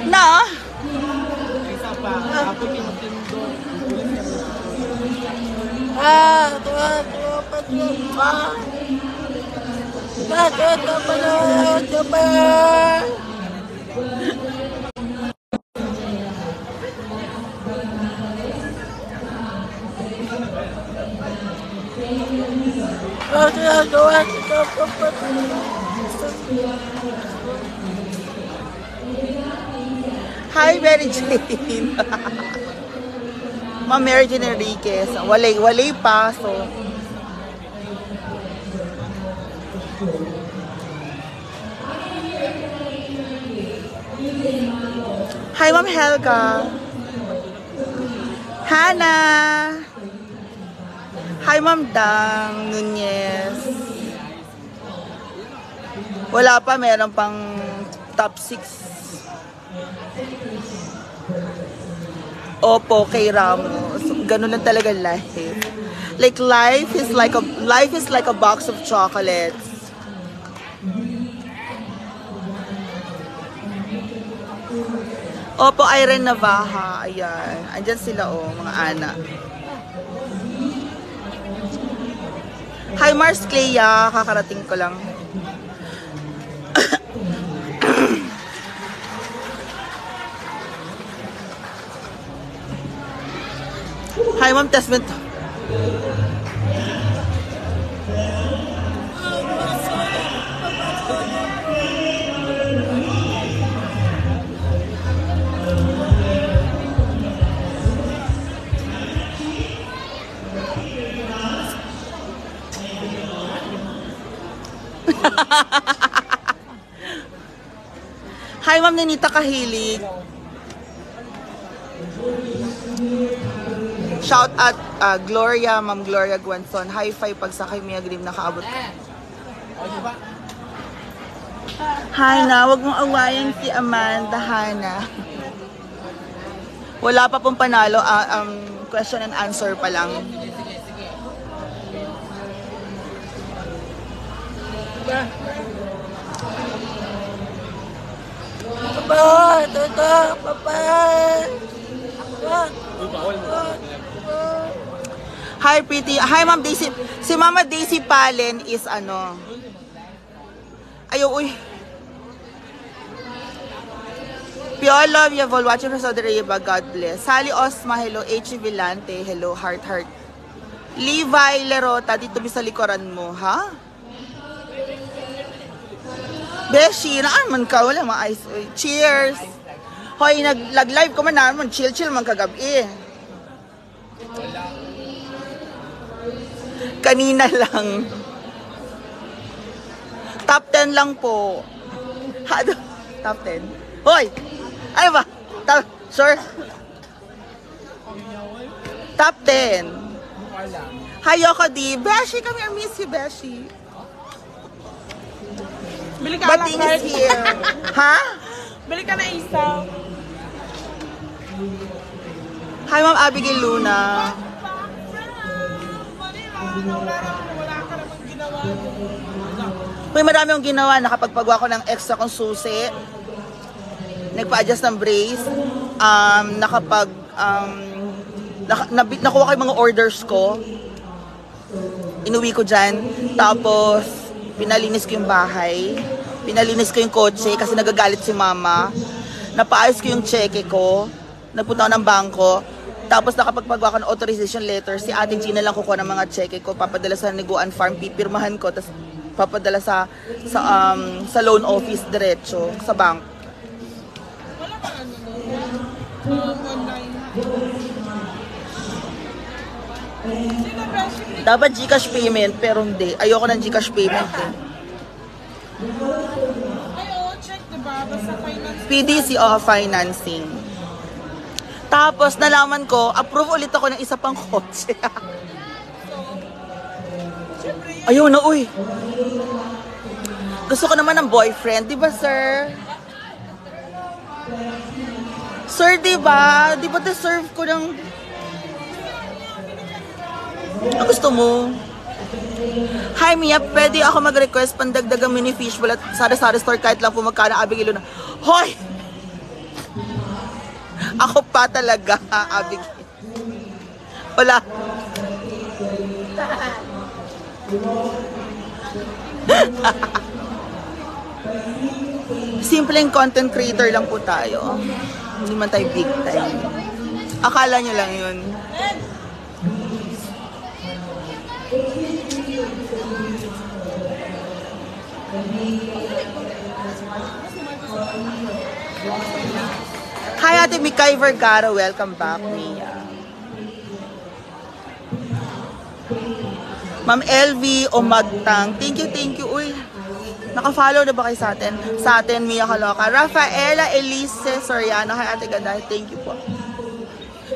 Na? Hi, Mary Jane. Ma'am Mary Jane Enriquez. Walay pa, so. Hi, Ma'am Helga. Hannah. Hi, Ma'am Dang Nunez. Wala pa, meron pang top 6. Opo, kay Ramos. Ganun lang talaga life. Like life is like a box of chocolates. Opo, Irene Navaja. Ayan. Andyan sila mga anak. Hi, Mars Clea. Kakarating ko lang. Hi, Ma'am Tesment. Hi, Ma'am Ninita Kahilig. Shout out Gloria, Ma'am Gloria Guanzon. High five pagsakay Mia Grim nakaabot. Hana, wag mong awayan si Amanda, Hana. Wala pa pong panalo, question and answer pa lang. Papa, papa. Hi, pretty. Hi, Ma'am Daisy. Si Mama Daisy Palen is ano. Ayaw, uy. Pure love, Yavol. Watching from Saudi Arabia. God bless. Sally Osma, hello. H. Villante, hello. Heart, heart. Levi Lerota, dito sa likuran mo, ha? Beshi, naan man ka. Wala, ma-ice. Cheers. Hoy, nag-live ko man naman. Chill-chill man kagabi. Kanina lang. Top 10 lang po. Top 10. Hoy! Ano ba? Sure? Top 10. Hi, Yoko D. Beshi, come here. Miss you, Beshi. Bili ka Bating is here. Ha? Bili ka na isa. Hi, Ma'am Abigail Luna. Wala ka namang ginawa. Uy, marami akong ginawa. Nakapagpagawa ko ng extra kong susi. Nagpa-adjust ng brace. Nakuha ko yung mga orders ko. Inuwi ko dyan. Tapos, pinalinis ko yung bahay. Pinalinis ko yung kotse kasi nagagalit si mama. Napaayos ko yung cheque ko. Nagpunta ako ng bangko. Tapos nakapagpagawa ko ng authorization letter. Si Ate Gina lang kukuha ng mga cheque ko. Papadala sa Neguan Farm. Pipirmahan ko. Tapos papadala sa loan office diretso sa bank. Wala ka online. Dapat GCash payment pero hindi. Ayoko ng GCash payment eh. Check diba? Basta finance. PDC financing. Tapos nalaman ko, approve ulit ako ng isa pang kotse. Ayun na, uy. Gusto ko naman ng boyfriend, di ba, sir? Sir, diba? Di ba deserve ko ng... Ang gusto mo? Hi, Mia. Pwede ako mag-request pandagdagang mini fishbowl at sari-sari store kahit lang po magkano Abigail na. Hoy! Ako pa talaga, Abigail. Wala. Simpleng content creator lang po tayo. Hindi man tayo big time. Akala nyo lang yun. Hi, Ate Mikay Vergara. Welcome back, Mia. Ma'am LV o Magtang. Thank you. Uy, naka-follow na ba kayo sa atin? Sa atin, Mia Kaloka. Rafaela Elise Soriano. Hi, Ate Ganda. Thank you po.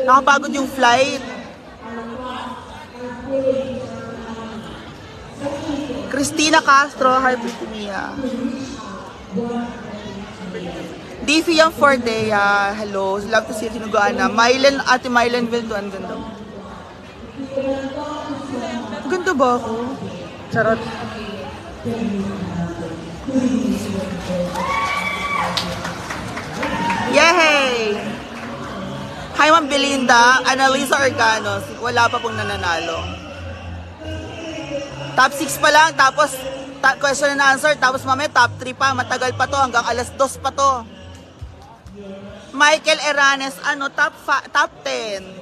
Nakapagod yung flight. Christina Castro. Hi, Pretty Mia. Diffie yung Fordea. Hello. Love to see you. Sinugaan na. Mylen, Ate Mylen Vilduan. Ganda. Ganda ba ako? Charot. Yay! Hi, Ma'am Belinda. Annalisa Organos. Wala pa pong nananalo. Top 6 pa lang. Tapos, question and answer. Tapos mamaya top 3 pa. Matagal pa to. Hanggang alas 2 pa to. Michael Eranes. Ano? Top 10.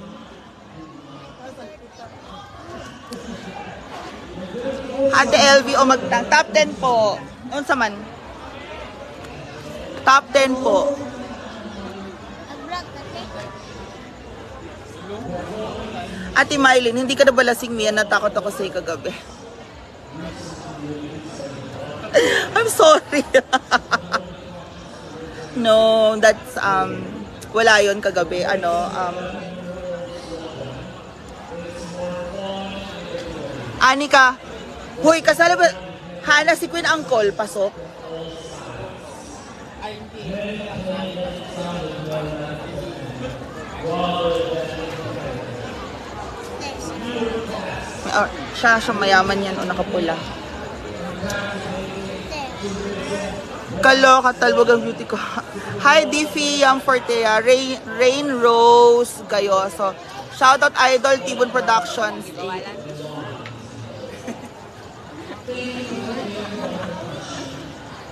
Ate LV o Magtang. Top 10 po. Unsa man? Top 10 po. Ate Mylene, hindi ka na ba lasing, Mia? Natakot ako sa'yo kagabi. I'm sorry. No, that's, wala yun kagabi. Anika, huy, kasala ba? Hana, si Queen Uncle, pasok. Siya mayaman yan o nakapula. Kaloka, talbog ang beauty ko. Hi, Diffie, Yang Fortea, Rain Rose, Gayoso. Shoutout Idol, Tibon Productions.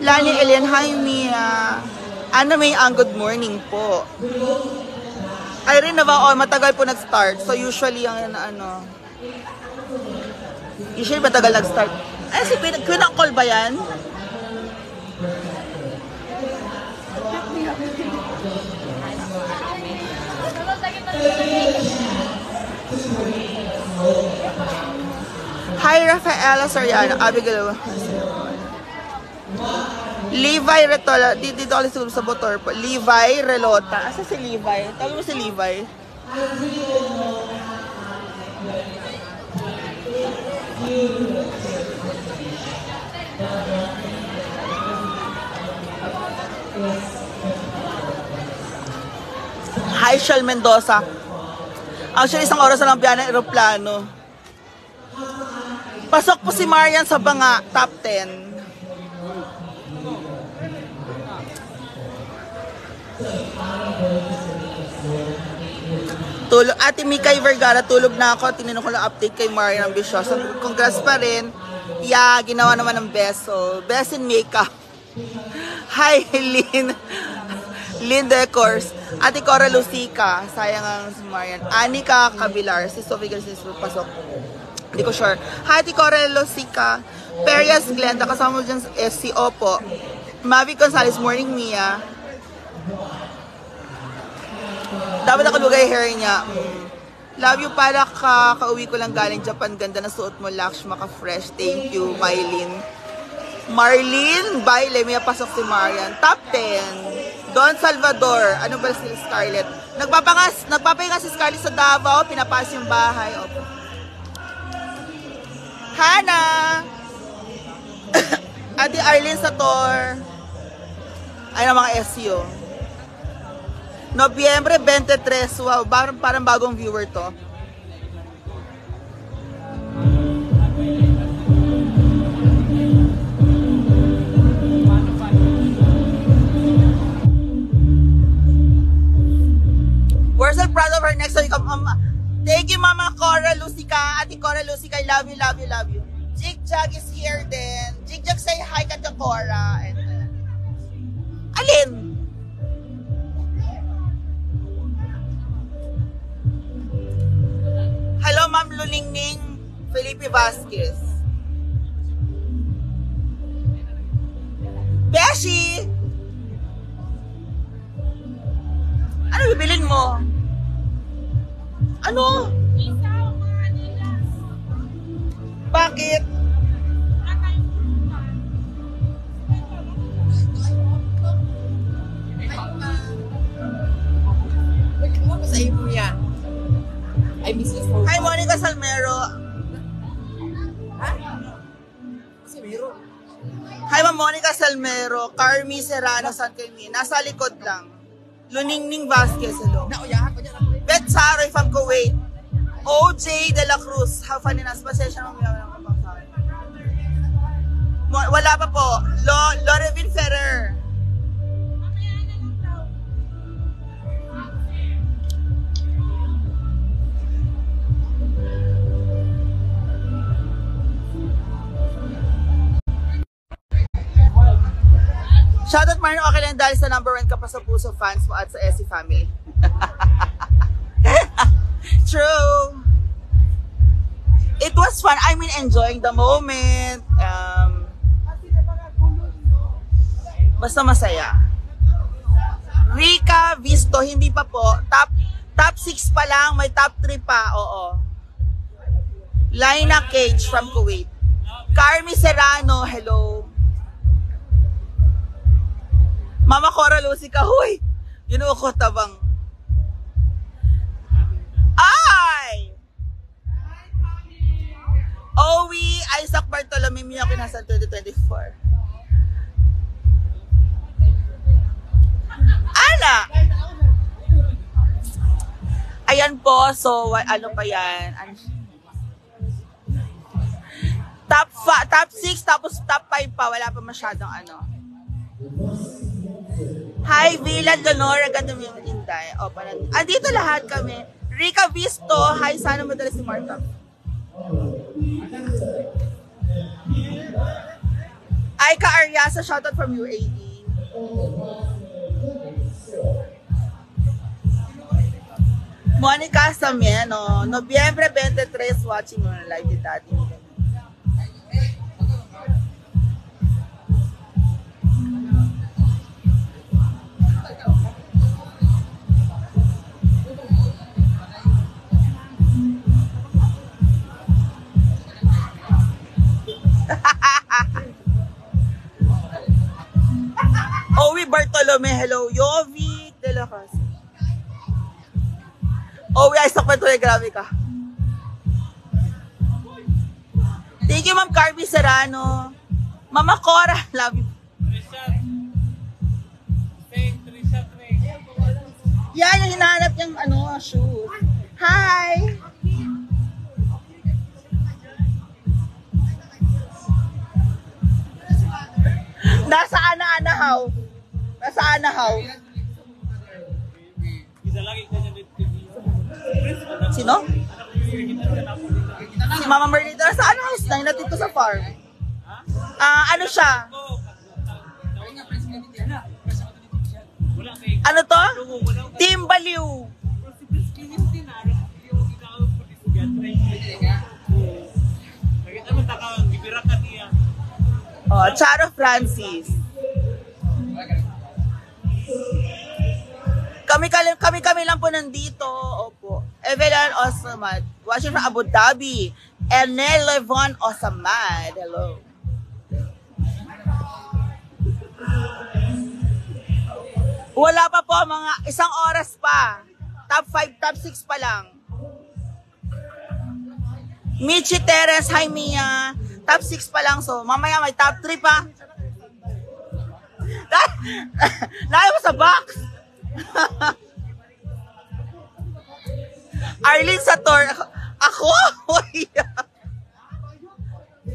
Lani Elian, hi Mia. Ano may ang good morning po. Irene na ba? Matagal po nag-start. So usually ang usually matagal nag-start. Ay, si Queen Uncle ba yan? Hi, Rafaela Soriano. Abigail. Levi Retola. Dito ulit sa motor po. Levi Relota. Asa si Levi? Tawag mo si Levi. Hi, Shal Mendoza. Actually, isang oras na lang biyahe ng aeroplano. Pasok po si Marian sa Banga, top 10. Tulog, Ate Mikay Vergara, tulog na ako. Tinanong ko lang update kay Marian Ambisyoso. Congrats pa rin. Yeah, ginawa naman ng beso. Best in makeup. Hi, Lynn Decors. Ate Cora Lucica. Sayang ang si Marian. Anika Cabilar. Si Sophie Garcia pasok. Hindi ko sure. Hi, Ate Cora Lucica. Perias Glenda. Kasama mo dyan sa SC. Opo. Mavi Gonzalez. Morning, Mia. Dapat nakalugay hair niya. Love you, para kauwi ko lang galing Japan. Ganda na suot mo, Lakshma ka fresh. Thank you, Marlene Baile, may pasok si Marian. Top 10. Don Salvador. Ano ba si Scarlett? Nagpapahinga si Scarlett sa Davao. Pinapas yung bahay. Opo. Hana! Ate Arlene Sator. Ay na mga SEO. Nobyembre 23. Wow, parang bagong viewer to. We're so proud of her next week. Thank you, Mama Cora Lucica. Ate Cora Lucica, I love you, love you, love you. Jig Jag is here din. Jig Jag, say hi ka to Cora. And, alin? Hello, Ma'am Luningning Felipe Vasquez. Beshi! Ano bibilin mo? Ano? Isaw, mga nila. Bakit? Atay purutan. Ano sa imo yan? I miss you so much. Hi, Monica Salmero. Ha? Kasi biro. Hi, Ma'am Monica Salmero. Carmi Serrano, San Carmen. Nasa likod lang. Luningning Vasquez, hello. Nauyahan ko niya. Beth Saroy from Kuwait. OJ De La Cruz. How funny na. Pasensya mo wala pa po. Lorevin Ferrer. Mamaya na lang daw. Shoutout Marno, okay lang dahil sa number 1 ka pa sa puso fans mo at sa SC family. True. It was fun. I mean, enjoying the moment. Basta masaya. Rica Visto, hindi pa po. Top 6 pa lang, may top 3 pa. Oo. Lina Cage from Kuwait. Carmi Serrano, hello. Mama Cora Lucica, huy! Ginoo ko tabang. Ay! Owie Isaac Bartolome yung kinasan 2024. Ana! Ayan po, so ano pa yan? Top 6 tapos top 5 pa, wala pa masyadong ano. Hi, Villa Leonora, ganda mo yung Inday. O, andito lahat kami. Rica Visto, hi, sana madala si Marta. Aika Ariasa, shoutout from UAE. Monica Samieno, Nobyembre 23, watching mo na live ni Daddy. Owie Bartolome, hello. Yovi De La Casa. Owie Isaac Bartolome, grabe ka. Thank you, Ma'am Carby Serrano. Mama Cora, love you. Yan, yung hinahanap niyang shoes. Hi! Nasa Anahaw. Nasa Anahaw. Sino? Si Mama Merlita. Nasa Anahaw. Nainatid ko sa farm. Ano siya? Ano to? Team Baliw. Oh, Charo Francis. Kami lang po nandito. Opo. Evelyn Osamad. Watching from Abu Dhabi. Enel Levon Osamad. Hello. Wala pa po, mga isang oras pa. Top 5, top 6 pa lang. Michi Teres, hi Mia. Top 6 pa lang, so mamaya may top 3 pa. Layo mo sa box. Arlene Sator. Ako?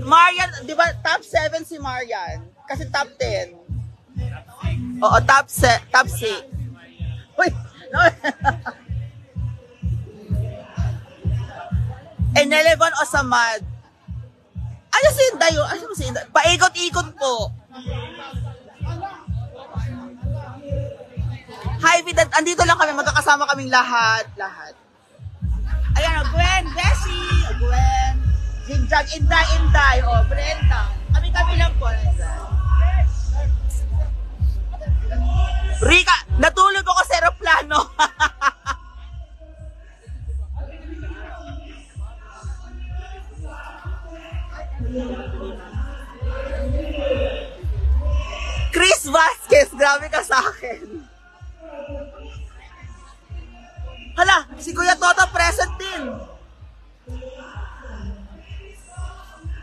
Marian, di ba top 7 si Marian? Kasi top 10. Oo, top 6. Uy, no. Enelevan o Samad? Ano si Inday? Ano si Inday? Paikot-ikot po. Hi, Vida. Andito lang kami. Magkakasama kaming lahat. Ayan, Gwen, Bessie, Gwen, Jigjag, Inday, o, Brenda. Kami lang po. Rika, natulog ako sa aeroplano. Chris Vasquez, grabe ka sa akin. Hala, si Kuya Toto present din.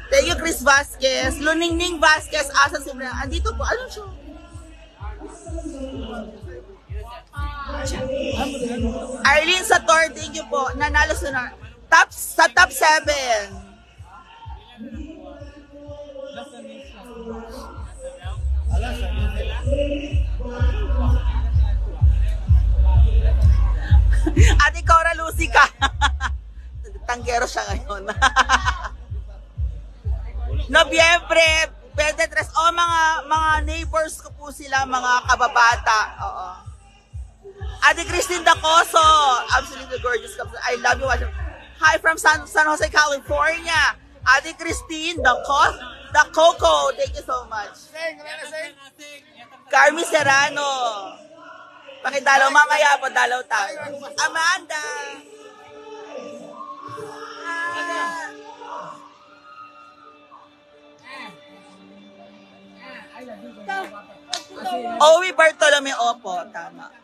Thank you, Chris Vasquez. Luningning Vasquez, asan si Brian? Andito po, ano siya? Arlene Sator, thank you po. Nanalo sa top 7. Ate Cora Lucica. Tanggero siya ngayon. Nobyembre, 23. O, mga neighbors ko po sila, mga kababata. Oo. Ate Christine Dacoso. Absolutely gorgeous. I love you. Hi from San Jose, California. Ate Christine Dacoco. Thank you so much. Carmi Serrano. Pakidalaw, mamaya po, dalaw tayo. Amanda! Owie Bartolome, opo, tama.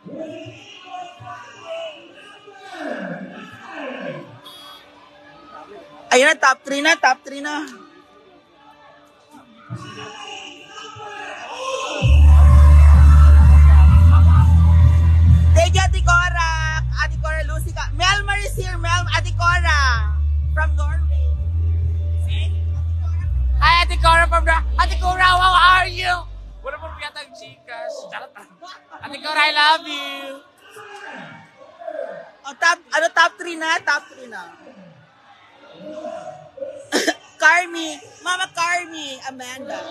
Ayun na, top 3 na. Thank you, Ate Cora Lucica. Melmar is here, Ate Cora from Norway. Hi, Ate Cora from the... Ate Cora, how are you? Wala mo yata ang chikas. Charot. Ate Cora, I love you. Oh, top 3 na? Carmi. Mama Carmi. Amanda.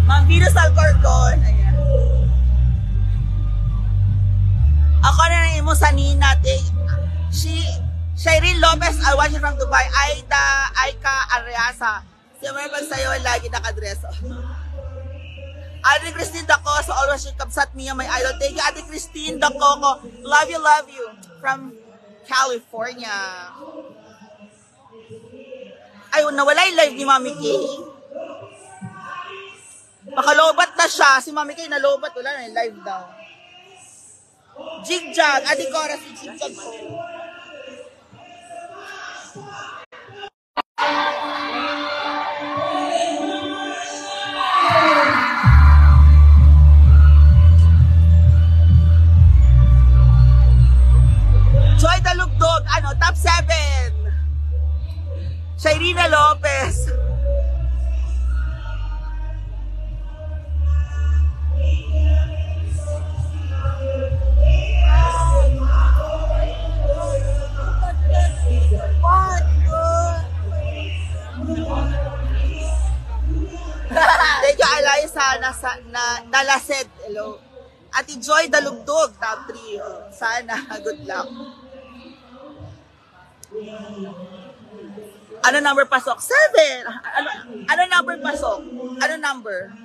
Ma'am Venus Alcorcon. Ayan. Ako na nang imo sa Nina. Shireen Lopez, I watch it from Dubai. Aika Ariasa. Siya may pagsayo, lagi nakadress. Ate Christine Dacoco, always she kapsat Mia, my idol. Thank you, Ate Christine Dacoco. Love you. From California. Ay, nawala yung live ni Mami Kay. Makalobat na siya. Si Mami Kay nalobat. Wala na yung live daw. Jigjag. Ate Cora, si Jigjag po. Joy Dalugdog, top 7. Shairina Lopez. Thank you, Eliza, Nalaset. Hello. Ate Joy Dalugdog, top 3. Oh, sana, good luck. Ano number pasok? 7. Ano number pasok? Ano number?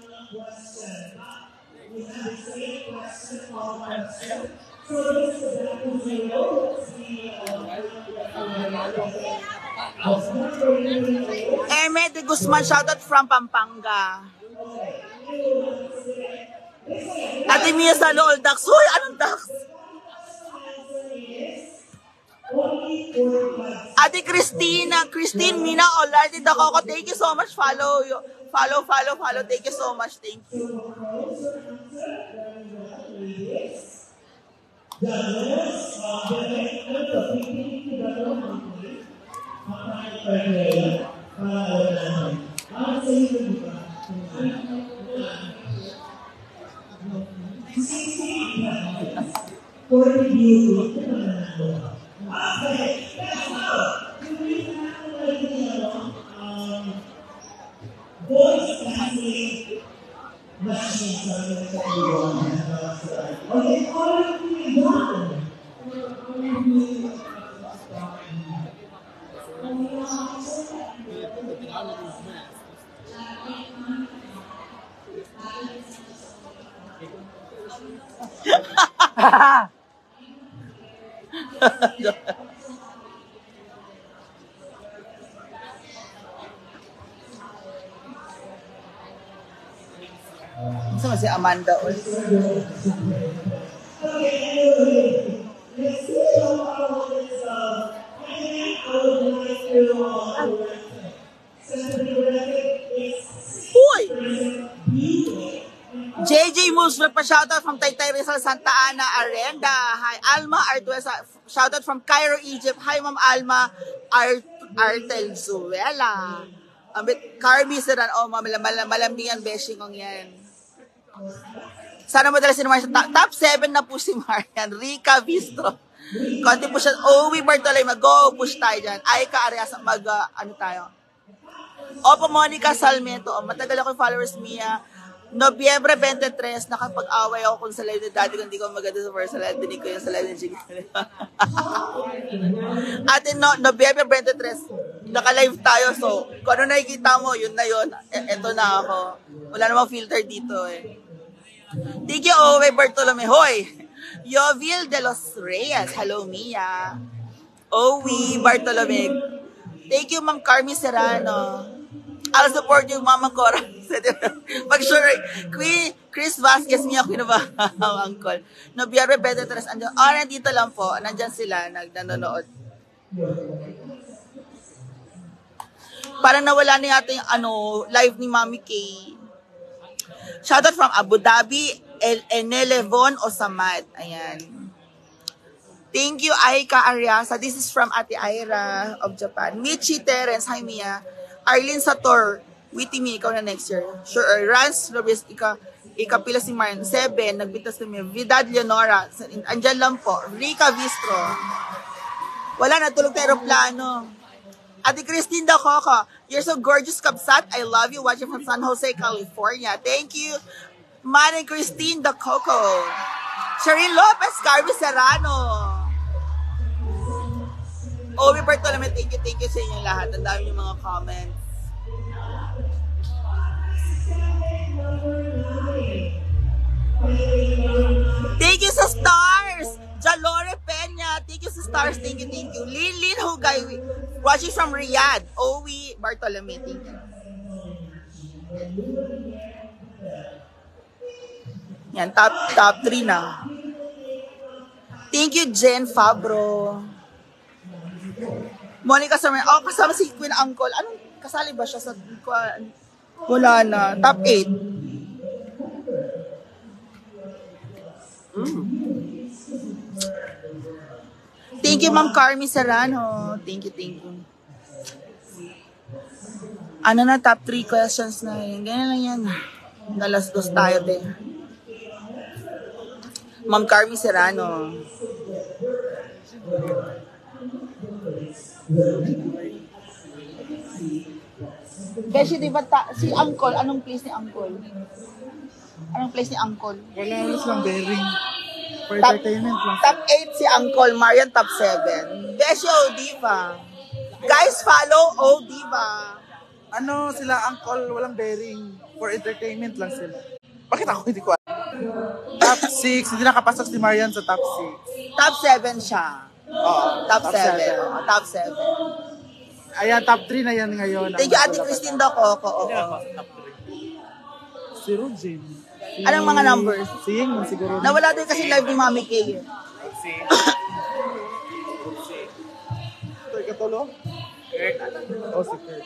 Eme de Guzman, shoutout from Pampanga. Ate Mia sa Lool Dax. Hoy, anong Dax? Ate Christine Mina Olarte Dacoco, thank you so much. Follow. Thank you so much. Thank you. Sama si Amanda ulit. Uy! JJ Moves pa shoutout from Taytay Rizal, Santa Ana, Arenda. Hi, Alma Artuesa. Shoutout from Cairo, Egypt. Hi, Ma'am Alma Artelzuela. Carmi Siran. Oh, malambingan beshing kong yan. Sana madala si Marian. Top 7 na po si Marian. Rica Bistro. Konti po siya. Owi Bartolome. Go, push tayo dyan. Aika Arias. Ano tayo? Opo, Monica Salmento. Matagal ako yung followers, Mia. Nobyembre 23, nakapag-away ako kung sa live ni Daddy kung hindi ko maganda sa first live. Dinig ko yung sa live ni Jiggy. Ate, Nobyembre 23, naka-live tayo. So, kung ano nakikita mo, yun na yun. Eto na ako. Wala namang filter dito eh. Thank you, Owe Bartolome. Hoy! Yovil de los Reyes. Hello, Mia. Owe Bartolome. Thank you, Ma'am Carmi Serrano. I'll support you, Mama Cora. Pag sure, Queen Chris Vasquez, Mia Queen ba? Uncle. Nobyembre 23, andyan. Nandito lang po. Nandyan sila, nanonood. Parang nawala na yata yung live ni Mami K. Shoutout from Abu Dhabi, Enelevon Osamad. Ayan. Thank you, Aika Ariasa. This is from Ate Ira of Japan. Michi Terence. Hi, Mia. Arlene Sator. Witty me, ikaw na next year. Sure. Rans Lobis, ikapila si Marian. 7, nagbitas kami. Vidad Leonora. Andyan lang po. Rica Bistro. Wala, natulog na aeroplano. Ate Christine Da Coco, you're so gorgeous, Kabsat. I love you. Watching from San Jose, California. Thank you, Manny Christine Da Coco. Cheryl Lopez, Carmi Serrano. Obi Bartolome, thank you sa inyo lahat. Ang dami yung mga comments. Thank you sa stars! Jalore Peña, thank you sa stars, thank you. Lilin Hugay, watching from Riyadh. Owi Bartolome, thank you. Yan, top 3 na. Thank you, Jen Fabro. Monica Summer, kasama si Queen Uncle. Anong, kasali ba siya sa, wala na, top 8. Thank you, Ma'am Carmi Serrano. Thank you. Ano na, top 3 questions na yun. Ganyan lang yan. Nalas 2 tayo din. Ma'am Carmi Serrano. Beshi, di ba si Uncle, anong place ni Uncle? Anong place ni Uncle? Wala, alas lang, bearing. For entertainment lang. Top 8 si Uncle, Marian top 7. Beshi, Diva. Guys, follow Diva. Ano sila, Uncle, walang bearing. For entertainment lang sila. Bakit ako hindi ko alam? Top 6, hindi nakapasok si Marian sa top 6. Top 7 siya. Oo, Top 7. Top 7. Ayan, top 3 na yan ngayon. Thank you, Ate Christine Da Coco. Si Rujin. Anong mga numbers? Si Ying, siguro. Nawala din kasi live ni Mami K. Ito, ikatulo? Oh, si Kurt.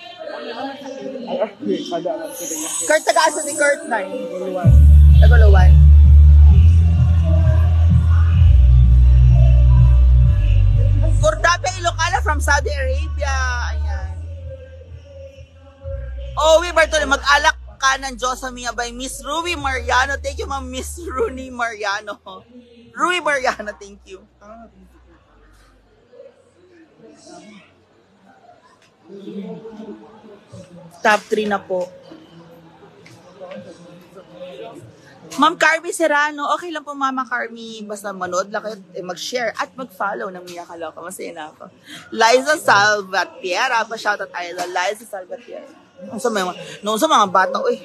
Ay, kada lang sa ganyan. Kurt, taga-asa si Kurt na eh. Guluwan. Tagaluwan. Cordape Ilocana from Saudi Arabia. Ayan. Owi Bartolo, mag-alak ka ng Diyos sa Mia by Miss Rui Mariano. Thank you, Ma'am Miss Rui Mariano. Rui Mariano, thank you. Top 3 na po. Ma'am Carmi Serrano, okay lang po Mama Carmi, basta manood lang kayo, mag-share at mag-follow ng Mia Kaloka. Masaya na ako. Liza Salvatierra, pa-shoutout idol, Liza Salvatierra. Noong sa mga bata, uy.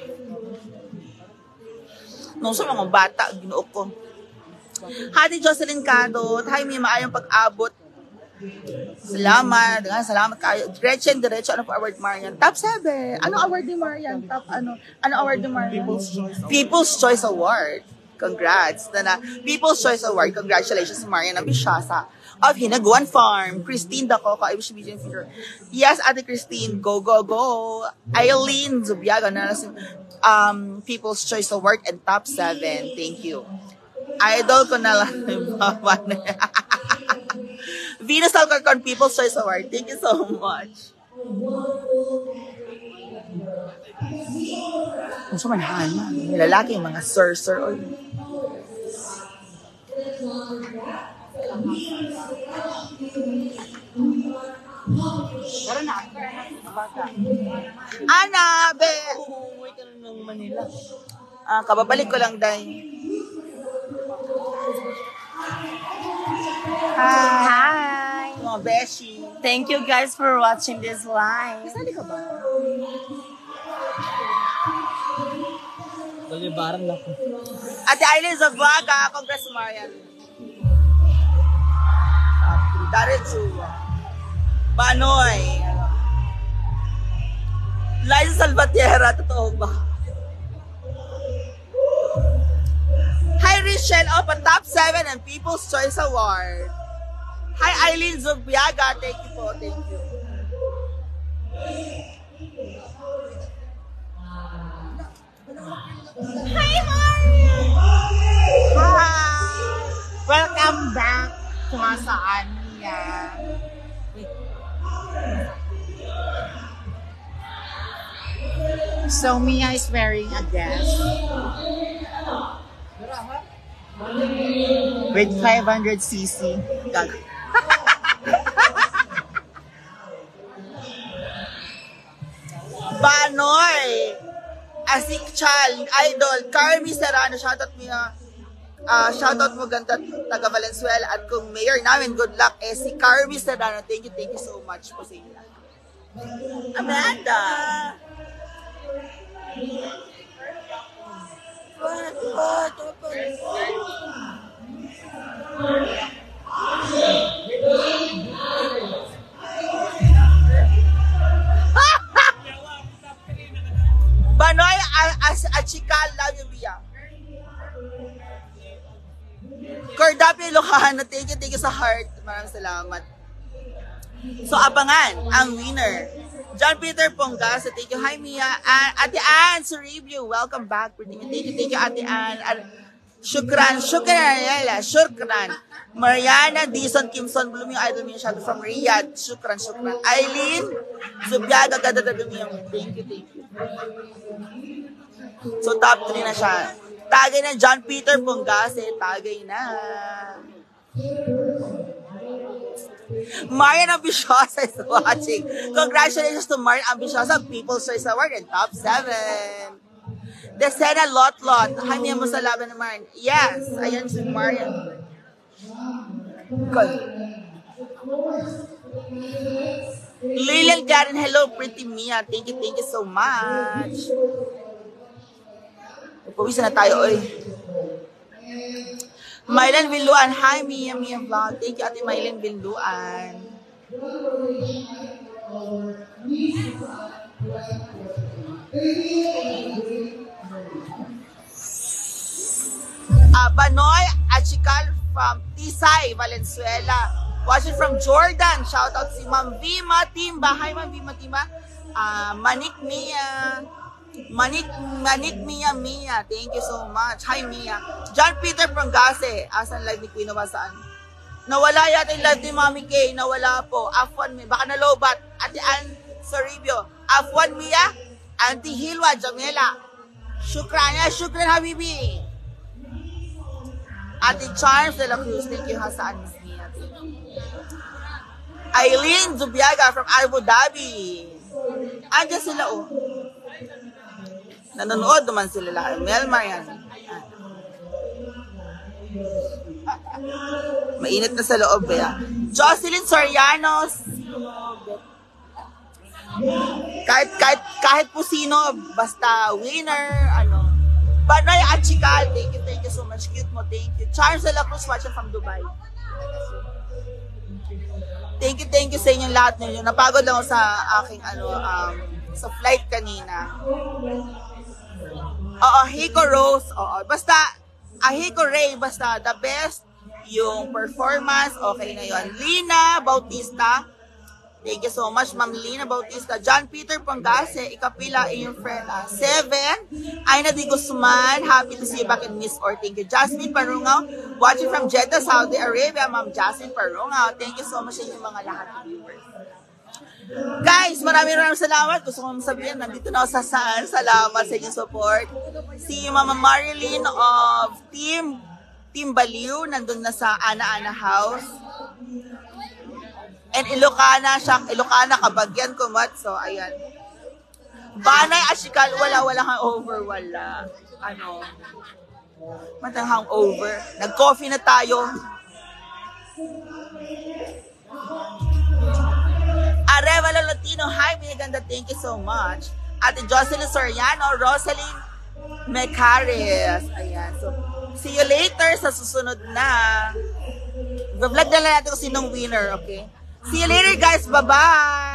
Noong sa mga bata, ginuo ko. Hati Jocelyn Cado, hi Mia, maayong pag-abot. Salamat. Salamat kayo. Gretchen Diretso, ano po award Marian? Top 7. Ano award ni Marian? Top ano? Ano award ni Marian? People's Choice Award. Congrats. People's Choice Award. Congratulations Marian Ambisyosa of Hinaguan Farm. Christine Dacoco, I wish you in future. Yes, Ate Christine. Go, go, go. Eileen Zubiaga, People's Choice Award and Top 7. Thank you. Idol ko na lang. Venus Alcorcon People's Choice Award. Thank you so much. Kung sumanahan na, lalaki yung mga sir. Oy. Ana, be! Umuwi ka lang ng Manila. Kababalik ko lang, Day. Hi! Mga beshi. Thank you guys for watching this live. Kasali ka ba? Balibaran lang po. Ate Aileen Zabaga, Congress Marian. Daretsu. Banoy. Liza Salvatierra, totoo ba? Hi Richelle, of a Top 7 and People's Choice Award. Hi Eileen Zubiaga, thank you po, thank you. Hi, Mario! Hi! Welcome back to Masaan Mia. So Mia is wearing a dress with 500cc. Banoy! Asik Chal, Idol, Carmi Serrano, shoutout mo shoutout mo ganda taga Valenzuela at kung mayor namin, good luck, si Carmi Serrano, thank you so much po sa inyo. Amanda! Banoy Achikal, love you, Bia. Cordape Ilocano, thank you sa heart. Maraming salamat. So, abangan ang winner. John Peter Pongas, thank you. Hi, Mia. Ate Ann, sa review. Welcome back. Thank you, Ate Ann. Shukran. Mariana Dison Kimson, Bloom yung idol mo yung from Riyadh. Shukran. Eileen Zubiaga, gadadabi mo yung thank you. So, top 3 na siya. Tagay na John Peter Pongas, tagay na. Marian Ambisyosa is watching. Congratulations to Marian Ambisyosa, People's Choice Award and Top 7. Desena Lot. Hamiya mo sa laban ng Marian. Yes, ayan si Marian. Good. Lilian Karen, hello, pretty Mia. Thank you so much. Pawisa na tayo, oy. Mylan Villuan, hi Mia Vlog. Thank you, Ate Mylan Villuan. Banoy Achikal from Tisay, Valenzuela. Watching from Jordan. Shout out si Ma'am Vima Timba. Hi Ma'am Vima Timba. Manik Mia. Manik Mia. Thank you so much. Hi Mia. John Peter Prangase. Asan live ni Queen saan? Nawala yata yung live ni Mami K. Nawala po. Afwan Mia. Baka nalobat. Ate Ann Soribio. Afwan Mia. Auntie Hilwa Jamela. Shukran Habibi. Ate Charms de la Cruz. Thank you ha saan Miss Mia. Eileen Zubiaga from Abu Dhabi. Andiyan sila oh. Nanonood naman sila lahat. Melmar yan. Mainit na sa loob eh. Jocelyn Soriano. Kahit po sino, basta winner, ano. Banay Achikal, thank you so much. Cute mo, thank you. Charles de la Cruz watching from Dubai. Thank you sa inyong lahat ninyo. Napagod lang ako sa aking sa flight kanina. Oo, Hiko Rose. Oo, basta Hiko Ray, basta the best yung performance. Okay na yun. Lina Bautista. Thank you so much, Ma'am Lina Bautista. John Peter Pangase, ikapila yung friend. 7. Aina Di Guzman, happy to see you back in Miss Or. Thank you. Jasmine Parungaw, watching from Jeddah, Saudi Arabia. Ma'am Jasmine Parungaw. Thank you so much sa inyong mga lahat ng viewers. Guys, maraming salamat. Gusto kong sabihin, nandito na ako sa saan. Salamat sa inyong support. Si Mama Marilyn of Team Baliw, nandun na sa Ana House. And Ilocana, Kabagyan, Kumat. So, ayan. Banay, Ashikal, wala hangover, wala. Matang hangover. Nag-coffee na tayo. Arevalo Latino, hi, Biniganda, thank you so much. Ate Jocelyn Soriano, Rosaline Mecares. Ayan, so, see you later sa susunod na. Vlog na lang natin kung sinong winner, okay? See you later, guys. Bye-bye!